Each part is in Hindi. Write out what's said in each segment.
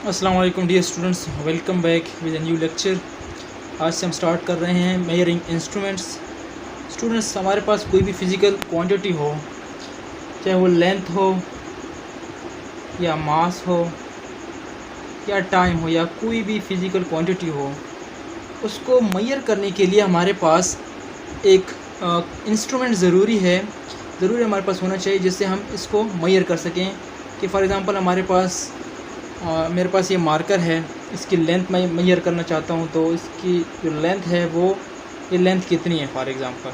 अस्सलाम वालेकुम dear students, welcome back with a new lecture. आज से हम स्टार्ट कर रहे हैं मेजरिंग इंस्ट्रूमेंट्स। स्टूडेंट्स, हमारे पास कोई भी फ़िज़िकल क्वांटिटी हो, चाहे वो लेंथ हो या मास हो या टाइम हो या कोई भी फ़िज़िकल क्वांटिटी हो, उसको मेजर करने के लिए हमारे पास एक इंस्ट्रूमेंट ज़रूरी हमारे पास होना चाहिए, जिससे हम इसको मेजर कर सकें। कि फ़ॉर एग्ज़ाम्पल हमारे पास मेरे पास ये मार्कर है, इसकी लेंथ मैं मेजर करना चाहता हूँ, तो इसकी जो लेंथ है वो ये लेंथ कितनी है फॉर एग्ज़ाम्पल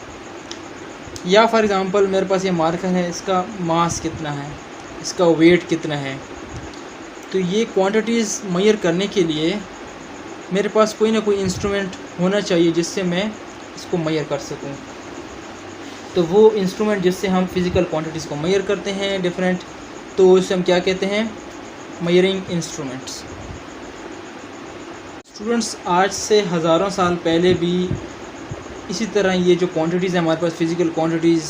मेरे पास ये मार्कर है, इसका मास कितना है, इसका वेट कितना है। तो ये क्वांटिटीज़ मेजर करने के लिए मेरे पास कोई ना कोई इंस्ट्रूमेंट होना चाहिए जिससे मैं इसको मेजर कर सकूँ। तो वो इंस्ट्रूमेंट जिससे हम फिज़िकल क्वांटिटीज़ को मेजर करते हैं डिफरेंट, तो उसे हम क्या कहते हैं, मेजरिंग इंस्ट्रूमेंट्स। स्टूडेंट्स, आज से हज़ारों साल पहले भी इसी तरह ये जो क्वांटिटीज़ हैं हमारे पास, फ़िज़िकल क्वांटिटीज़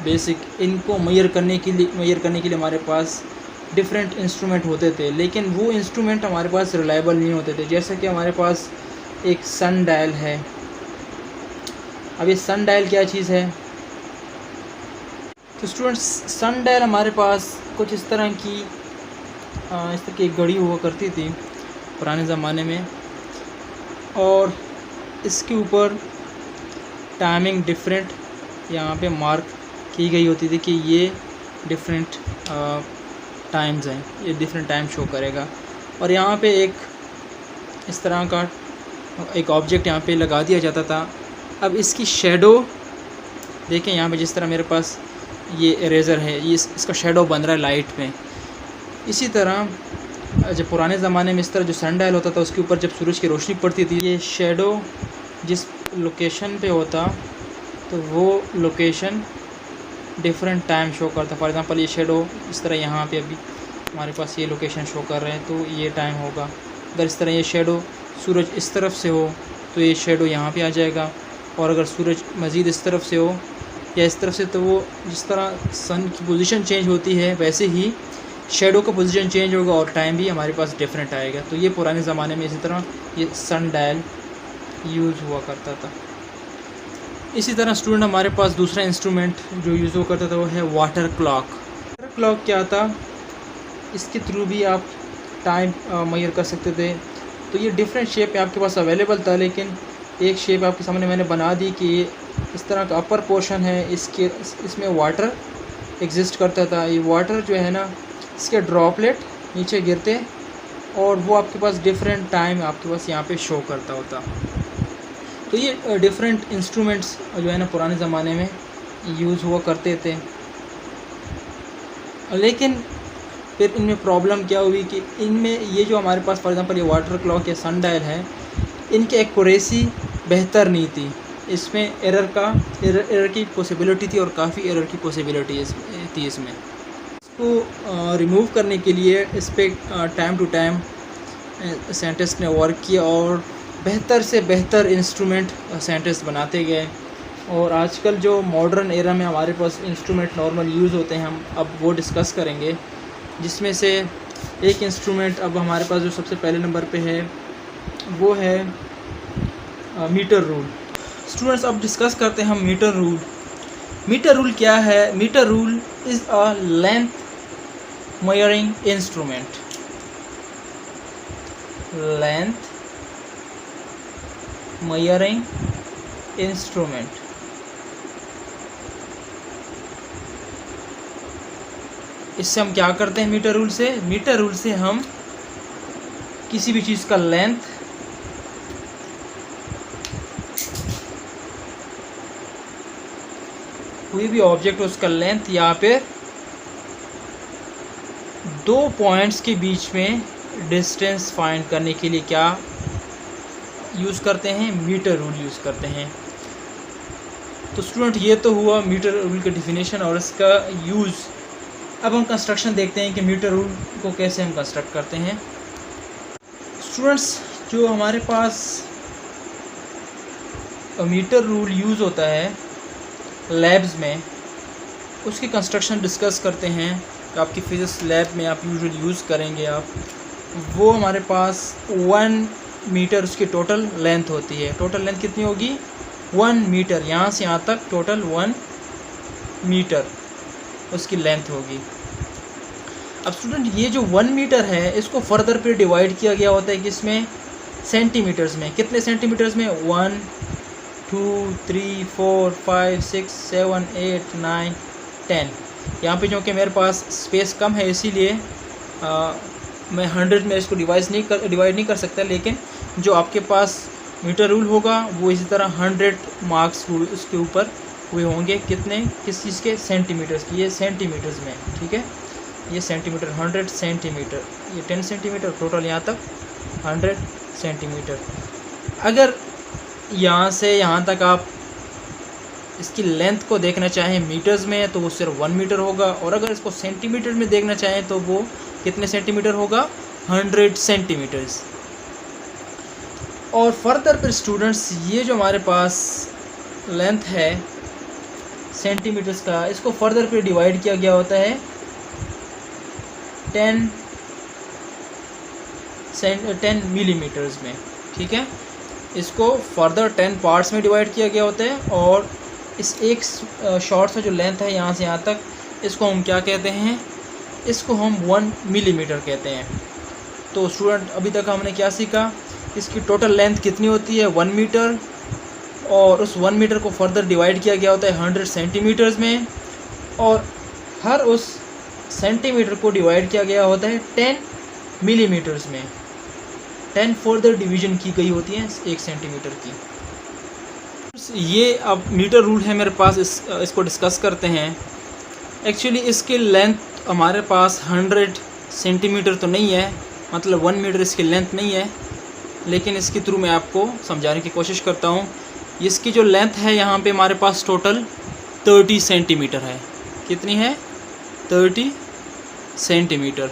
बेसिक, इनको मेजर करने के लिए हमारे पास डिफरेंट इंस्ट्रूमेंट होते थे, लेकिन वो इंस्ट्रूमेंट हमारे पास रिलायबल नहीं होते थे। जैसे कि हमारे पास एक सन डायल है। अब ये सन डायल क्या चीज़ है? तो स्टूडेंट्स, सन डायल हमारे पास कुछ इस तरह की एक घड़ी हुआ करती थी पुराने ज़माने में, और इसके ऊपर टाइमिंग डिफरेंट यहाँ पे मार्क की गई होती थी कि ये डिफरेंट टाइम्स हैं, ये डिफरेंट टाइम शो करेगा। और यहाँ पे एक इस तरह का एक ऑब्जेक्ट यहाँ पे लगा दिया जाता था। अब इसकी शेडो देखें, यहाँ पे जिस तरह मेरे पास ये इरेज़र है, ये इसका शेडो बन रहा है लाइट में। इसी तरह जब पुराने ज़माने में इस तरह जो सन डायल होता था, उसके ऊपर जब सूरज की रोशनी पड़ती थी, ये शेडो जिस लोकेशन पे होता तो वो लोकेशन डिफरेंट टाइम शो करता। फॉर एग्ज़ाम्पल ये शेडो इस तरह यहाँ पे अभी हमारे पास ये लोकेशन शो कर रहे हैं, तो ये टाइम होगा। अगर इस तरह ये शेडो सूरज इस तरफ से हो तो ये शेडो यहाँ पे आ जाएगा, और अगर सूरज मज़ीद इस तरफ से हो या इस तरफ से, तो वो जिस तरह सन की पोजीशन चेंज होती है वैसे ही शेडो का पोजीशन चेंज होगा और टाइम भी हमारे पास डिफरेंट आएगा। तो ये पुराने ज़माने में इसी तरह ये सन डायल यूज़ हुआ करता था। इसी तरह स्टूडेंट, हमारे पास दूसरा इंस्ट्रूमेंट जो यूज़ हुआ करता था वो है वाटर क्लॉक। वाटर क्लॉक क्या था? इसके थ्रू भी आप टाइम मेजर कर सकते थे। तो ये डिफरेंट शेप में आपके पास अवेलेबल था, लेकिन एक शेप आपके सामने मैंने बना दी कि इस तरह का अपर पोर्शन है, इसमें वाटर एग्जिस्ट करता था। ये वाटर जो है ना, इसके ड्रॉपलेट नीचे गिरते और वो आपके पास डिफरेंट टाइम आपके पास यहाँ पे शो करता होता। तो ये डिफरेंट इंस्ट्रूमेंट्स जो है ना पुराने ज़माने में यूज़ हुआ करते थे। लेकिन फिर इनमें प्रॉब्लम क्या हुई कि इनमें ये जो हमारे पास फॉर एग्ज़ाम्पल ये वाटर क्लॉक या सन डायल है, इनकी एक्यूरेसी बेहतर नहीं थी। इसमें एरर की पॉसिबिलिटी थी और काफ़ी एरर की पॉसिबिलिटी थी इसमें। इसको रिमूव करने के लिए इस पर टाइम टू टाइम साइंटिस्ट ने वर्क किया और बेहतर से बेहतर इंस्ट्रूमेंट साइंटिस्ट बनाते गए। और आजकल जो मॉडर्न एरा में हमारे पास इंस्ट्रूमेंट नॉर्मल यूज़ होते हैं, हम अब वो डिस्कस करेंगे। जिसमें से एक इंस्ट्रूमेंट अब हमारे पास जो सबसे पहले नंबर पे है वो है मीटर रूल। स्टूडेंट्स, अब डिस्कस करते हैं हम मीटर रूल। मीटर रूल क्या है? Metre rule is a length measuring instrument. Length measuring instrument. इससे हम क्या करते हैं? मीटर रूल से हम किसी भी चीज़ का लेंथ कोई भी ऑब्जेक्ट हो उसका लेंथ या फिर दो पॉइंट्स के बीच में डिस्टेंस फाइंड करने के लिए क्या यूज़ करते हैं? मीटर रूल यूज़ करते हैं। तो स्टूडेंट, ये तो हुआ मीटर रूल का डिफिनेशन और इसका यूज़। अब हम कंस्ट्रक्शन देखते हैं कि मीटर रूल को कैसे हम कंस्ट्रक्ट करते हैं। स्टूडेंट्स, जो हमारे पास मीटर रूल यूज़ होता है लैब्स में, उसकी कंस्ट्रक्शन डिस्कस करते हैं। आपकी फिज़िक्स लैब में आप यूजुअली यूज़ करेंगे आप। वो हमारे पास 1 मीटर उसकी टोटल लेंथ होती है। टोटल लेंथ कितनी होगी? 1 मीटर, यहाँ से यहाँ तक टोटल 1 मीटर उसकी लेंथ होगी। अब स्टूडेंट ये जो 1 मीटर है इसको फर्दर पे डिवाइड किया गया होता है किसमें? सेंटीमीटर्स में। कितने सेंटीमीटर्स में? 1 2 3 4 5 6 7 8 9 10। यहाँ पे जो कि मेरे पास स्पेस कम है इसीलिए मैं 100 में इसको डिवाइड नहीं कर सकता, लेकिन जो आपके पास मीटर रूल होगा वो इसी तरह 100 मार्क्स उसके ऊपर हुए होंगे। कितने? किस चीज़ के? सेंटीमीटर्स की। ये सेंटीमीटर्स में, ठीक है, ये सेंटीमीटर 100 सेंटीमीटर, ये 10 सेंटीमीटर, टोटल यहाँ तक 100 सेंटीमीटर। अगर यहाँ से यहाँ तक आप इसकी लेंथ को देखना चाहें मीटर्स में तो वो सिर्फ 1 मीटर होगा, और अगर इसको सेंटीमीटर में देखना चाहें तो वो कितने सेंटीमीटर होगा? 100 सेंटीमीटर्स। और फर्दर फिर स्टूडेंट्स ये जो हमारे पास लेंथ है सेंटीमीटर्स का, इसको फर्दर पे डिवाइड किया गया होता है 10 मिलीमीटर्स में, ठीक है। इसको फर्दर 10 पार्ट्स में डिवाइड किया गया होता है, और इस एक शॉर्ट सा जो लेंथ है यहाँ से यहाँ तक, इसको हम क्या कहते हैं? इसको हम 1 मिलीमीटर कहते हैं। तो स्टूडेंट अभी तक हमने क्या सीखा? इसकी टोटल लेंथ कितनी होती है? 1 मीटर, और उस 1 मीटर को फर्दर डिवाइड किया गया होता है 100 सेंटीमीटर्स में, और हर उस सेंटीमीटर को डिवाइड किया गया होता है 10 मिलीमीटर्स में। 10 फर्दर डिवीज़न की गई होती है 1 सेंटीमीटर की। ये अब मीटर रूल है मेरे पास, इसको डिस्कस करते हैं। एक्चुअली इसकी लेंथ हमारे पास 100 सेंटीमीटर तो नहीं है, मतलब 1 मीटर इसकी लेंथ नहीं है, लेकिन इसके थ्रू मैं आपको समझाने की कोशिश करता हूँ। इसकी जो लेंथ है यहाँ पे हमारे पास टोटल 30 सेंटीमीटर है। कितनी है? 30 सेंटीमीटर।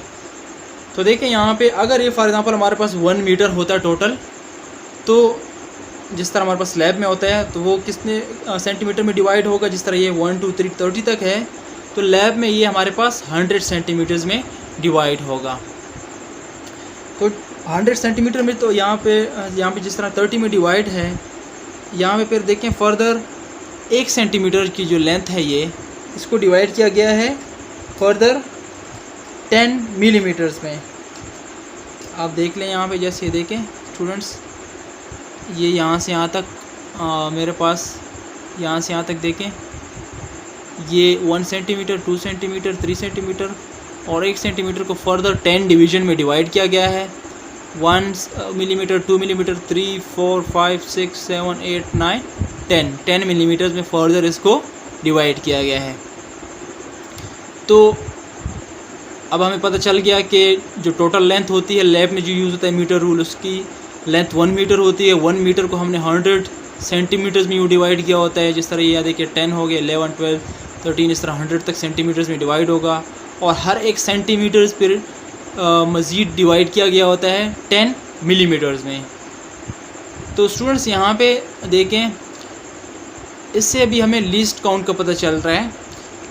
तो देखें यहाँ पे, अगर ये फॉर एग्ज़ाम्पल हमारे पास 1 मीटर होता है टोटल, तो जिस तरह हमारे पास लैब में होता है तो वो कितने सेंटीमीटर में डिवाइड होगा? जिस तरह ये 1 2 3 30 तक है, तो लैब में ये हमारे पास 100 सेंटीमीटर्स में डिवाइड होगा। तो 100 सेंटीमीटर में तो यहाँ पे जिस तरह 30 में डिवाइड है, यहाँ पे फिर देखें फर्दर 1 सेंटीमीटर की जो लेंथ है ये, इसको डिवाइड किया गया है फर्दर 10 मिलीमीटर्स में। आप देख लें यहाँ पे, जैसे ये देखें स्टूडेंट्स, ये यहाँ से यहाँ तक मेरे पास यहाँ से यहाँ तक देखें, ये 1 सेंटीमीटर 2 सेंटीमीटर 3 सेंटीमीटर और 1 सेंटीमीटर को फर्दर 10 डिवीज़न में डिवाइड किया गया है। 1 मिलीमीटर 2 मिलीमीटर 3 4 5 6 7 8 9 10 मिलीमीटर्स में फर्दर इसको डिवाइड किया गया है। तो अब हमें पता चल गया कि जो टोटल लेंथ होती है लैब में जो यूज़ होता है मीटर रूल, उसकी लेंथ 1 मीटर होती है। 1 मीटर को हमने 100 सेंटीमीटर्स में यूँ डिवाइड किया होता है। जिस तरह ये देखिए 10 हो गया, 11 12 13 इस तरह 100 तक सेंटीमीटर्स में डिवाइड होगा, और हर एक सेंटीमीटर्स पर मज़ीद डिवाइड किया गया होता है 10 मिलीमीटर्स में। तो स्टूडेंट्स यहाँ पे देखें, इससे अभी हमें लीस्ट काउंट का पता चल रहा है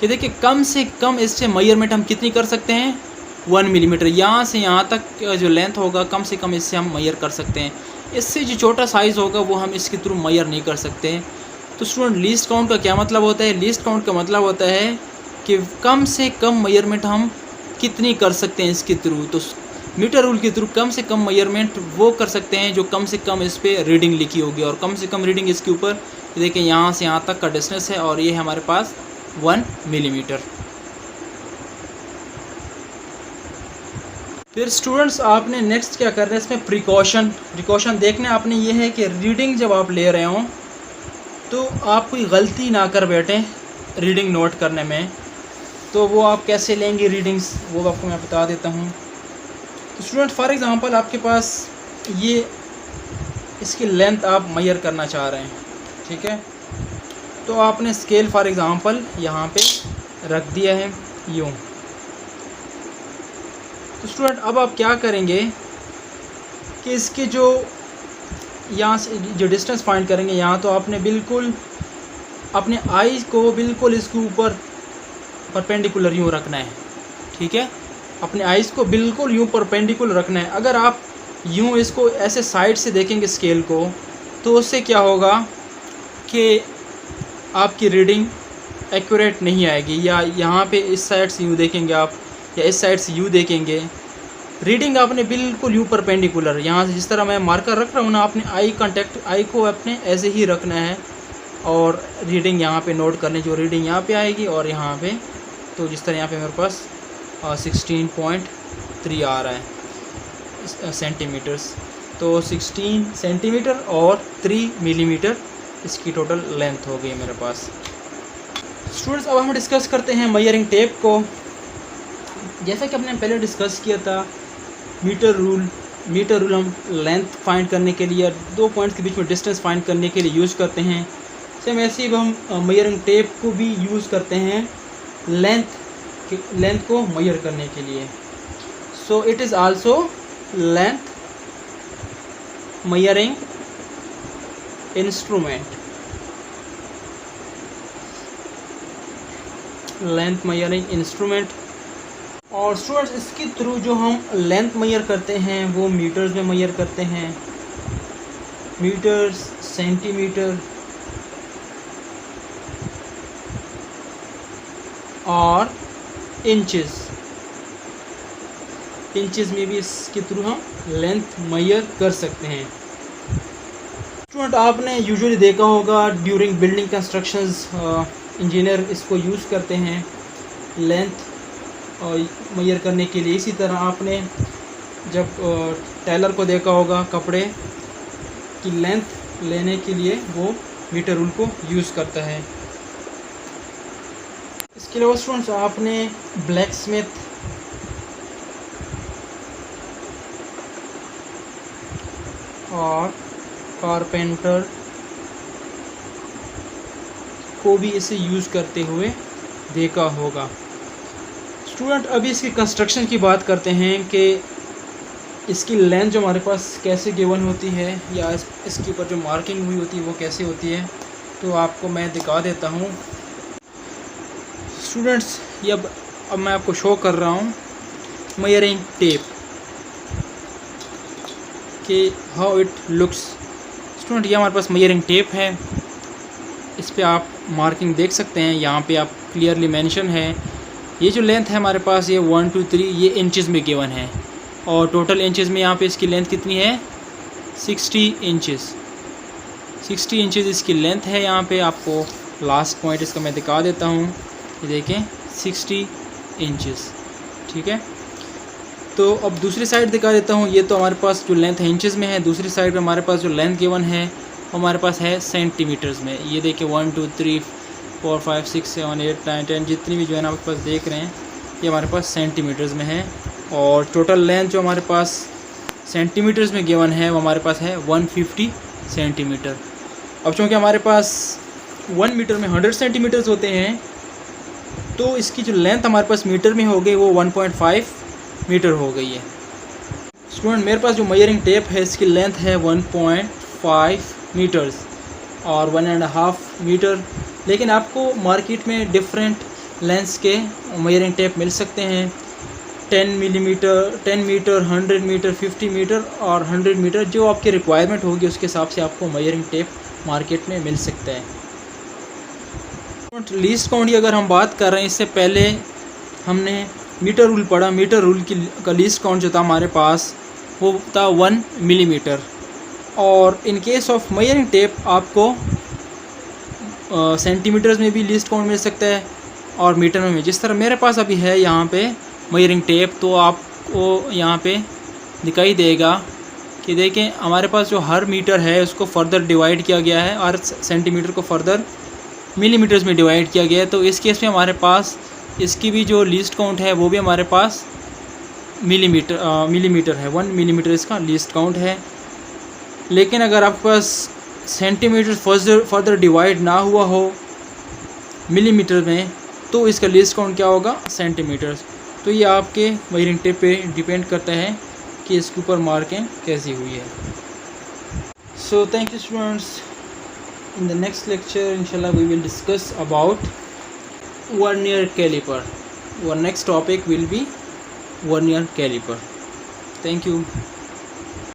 कि देखिए कम से कम इससे मेजरमेंट हम कितनी कर सकते हैं? 1 मिलीमीटर। यहाँ से यहाँ तक जो लेंथ होगा कम से कम इससे हम मेजर कर सकते हैं। इससे जो छोटा साइज़ होगा वो हम इसके थ्रू मेजर नहीं कर सकते। तो स्टूडेंट लीस्ट काउंट का क्या मतलब होता है? लीस्ट काउंट का मतलब होता है कि कम से कम मेजरमेंट हम कितनी कर सकते हैं इसके थ्रू। तो मीटर रूल के थ्रू कम से कम मेजरमेंट वो कर सकते हैं जो कम से कम इस पर रीडिंग लिखी होगी, और कम से कम रीडिंग इसके ऊपर देखिए यहाँ से यहाँ तक का डिस्टेंस है, और ये है हमारे पास 1 मिलीमीटर। फिर स्टूडेंट्स आपने नेक्स्ट क्या करना है, इसमें प्रिकॉशन देखना आपने ये है कि रीडिंग जब आप ले रहे हों तो आप कोई गलती ना कर बैठें रीडिंग नोट करने में। तो वो आप कैसे लेंगे रीडिंग्स, वो आपको मैं बता देता हूँ। तो स्टूडेंट फॉर एग्ज़ाम्पल आपके पास ये इसकी लेंथ आप मेजर करना चाह रहे हैं, ठीक है। तो आपने स्केल फॉर एग्ज़ाम्पल यहाँ पे रख दिया है यूँ। तो स्टूडेंट अब आप क्या करेंगे कि इसके जो यहाँ से जो डिस्टेंस फाइंड करेंगे, यहाँ तो आपने बिल्कुल अपने आई को बिल्कुल इसके ऊपर परपेंडिकुलर यूँ रखना है, ठीक है। अपने आइज़ को बिल्कुल यूँ परपेंडिकुलर रखना है। अगर आप यूँ इसको ऐसे साइड से देखेंगे स्केल को, तो उससे क्या होगा कि आपकी रीडिंग एक्यूरेट नहीं आएगी। या यहाँ पे इस साइड से यूँ देखेंगे आप, या इस साइड से यूँ देखेंगे, रीडिंग आपने बिल्कुल यूँ परपेंडिकुलर, यहाँ से जिस तरह मैं मार्कर रख रहा हूँ ना, आपने आई को अपने ऐसे ही रखना है और रीडिंग यहाँ पे नोट करनी, जो रीडिंग यहाँ पे आएगी और यहाँ पे, तो जिस तरह यहाँ पे मेरे पास 16.3 आ रहा है सेंटीमीटर्स, तो 16 सेंटीमीटर और 3 मिलीमीटर इसकी टोटल लेंथ हो गई मेरे पास। स्टूडेंट्स, अब हम डिस्कस करते हैं मेजरिंग टेप को। जैसा कि हमने पहले डिस्कस किया था, मीटर रूल हम लेंथ फाइंड करने के लिए, दो पॉइंट्स के बीच में डिस्टेंस फाइंड करने के लिए यूज़ करते हैं। सेम ऐसे ही हम मेजरिंग टेप को भी यूज़ करते हैं लेंथ को मेजर करने के लिए। So it is also length measuring instrument, length measuring instrument. और स्टूडेंट्स, इसके थ्रू जो हम लेंथ मेजर करते हैं वो मीटर्स में मेजर करते हैं, मीटर्स, सेंटीमीटर और इंचेस में भी इसके थ्रू हम लेंथ मेजर कर सकते हैं। स्टूडेंट, आपने यूजुअली देखा होगा ड्यूरिंग बिल्डिंग कंस्ट्रक्शंस इंजीनियर इसको यूज़ करते हैं लेंथ मेजर करने के लिए। इसी तरह आपने जब टेलर को देखा होगा कपड़े की लेंथ लेने के लिए वो मीटर रूल को यूज़ करता है। इसके अलावा स्टूडेंट्स, आपने ब्लैक स्मिथ और कारपेंटर को भी इसे यूज़ करते हुए देखा होगा। स्टूडेंट, अभी इसकी कंस्ट्रक्शन की बात करते हैं कि इसकी लेंथ जो हमारे पास कैसे गिवन होती है, या इसके ऊपर जो मार्किंग हुई होती है वो कैसे होती है, तो आपको मैं दिखा देता हूँ। स्टूडेंट्स, ये अब मैं आपको शो कर रहा हूँ मेजरिंग टेप कि हाउ इट लुक्स। स्टूडेंट, ये हमारे पास मेजरिंग टेप है, इस पे आप मार्किंग देख सकते हैं, यहाँ पे आप क्लियरली मेंशन है। ये जो लेंथ है हमारे पास, ये 1 2 3 ये इंचेस में गिवन है, और टोटल इंचेस में यहाँ पे इसकी लेंथ कितनी है, 60 इंचेस। 60 इंचेस इसकी लेंथ है। यहाँ पे आपको लास्ट पॉइंट इसका मैं दिखा देता हूँ, ये देखें 60 इंचेस, ठीक है। तो अब दूसरी साइड दिखा देता हूँ। ये तो हमारे पास जो लेंथ है इंचेस में है, दूसरी साइड पे हमारे पास जो लेंथ गिवन है हमारे पास है सेंटीमीटर्स में। ये देखिए 1 2 3 4 5 6 7 8 9 10 जितनी भी जो है ना आपके पास देख रहे हैं, ये हमारे पास सेंटीमीटर्स में है। और टोटल लेंथ जो हमारे पास सेंटीमीटर्स में गिवन है वो हमारे पास है 150 सेंटीमीटर। अब चूँकि हमारे पास 1 मीटर में 100 सेंटीमीटर्स होते हैं, तो इसकी जो लेंथ हमारे पास मीटर में हो गई वो 1.5 मीटर हो गई है। स्टूडेंट, मेरे पास जो मेजरिंग टेप है इसकी लेंथ है 1.5 मीटर्स और 1.5 मीटर, लेकिन आपको मार्केट में डिफरेंट लेंथ्स के मेजरिंग टेप मिल सकते हैं। 10 मीटर, 100 मीटर, 50 मीटर और 100 मीटर, जो आपकी रिक्वायरमेंट होगी उसके हिसाब से आपको मेजरिंग टेप मार्केट में मिल सकता है। लीस्ट काउंट की अगर हम बात कर रहे हैं, इससे पहले हमने मीटर रूल पढ़ा। मीटर रूल का लीस्ट काउंट जो था हमारे पास वो था 1 मिलीमीटर, और in case of measuring tape आपको सेंटीमीटर्स में भी लीस्ट काउंट मिल सकता है और मीटर में भी। जिस तरह मेरे पास अभी है यहाँ पे मेजरिंग टेप, तो आपको यहाँ पे दिखाई देगा कि देखें हमारे पास जो हर मीटर है उसको फर्दर डिवाइड किया गया है और सेंटीमीटर को फर्दर मिलीमीटर्स में डिवाइड किया गया है। तो इस केस में हमारे पास इसकी भी जो लीस्ट काउंट है वो भी हमारे पास मिलीमीटर है। 1 मिलीमीटर इसका लीस्ट काउंट है। लेकिन अगर आपके पास सेंटीमीटर फर्दर डिवाइड ना हुआ हो मिलीमीटर में, तो इसका लीस्ट काउंट क्या होगा, सेंटीमीटर्स। तो ये आपके मेजरिंग टेप पे डिपेंड करता है कि इसके ऊपर मार्किंग कैसी हुई है। So thank you students. In the next lecture, inshallah, we will discuss about vernier caliper. Our next topic will be vernier calliper. Thank you.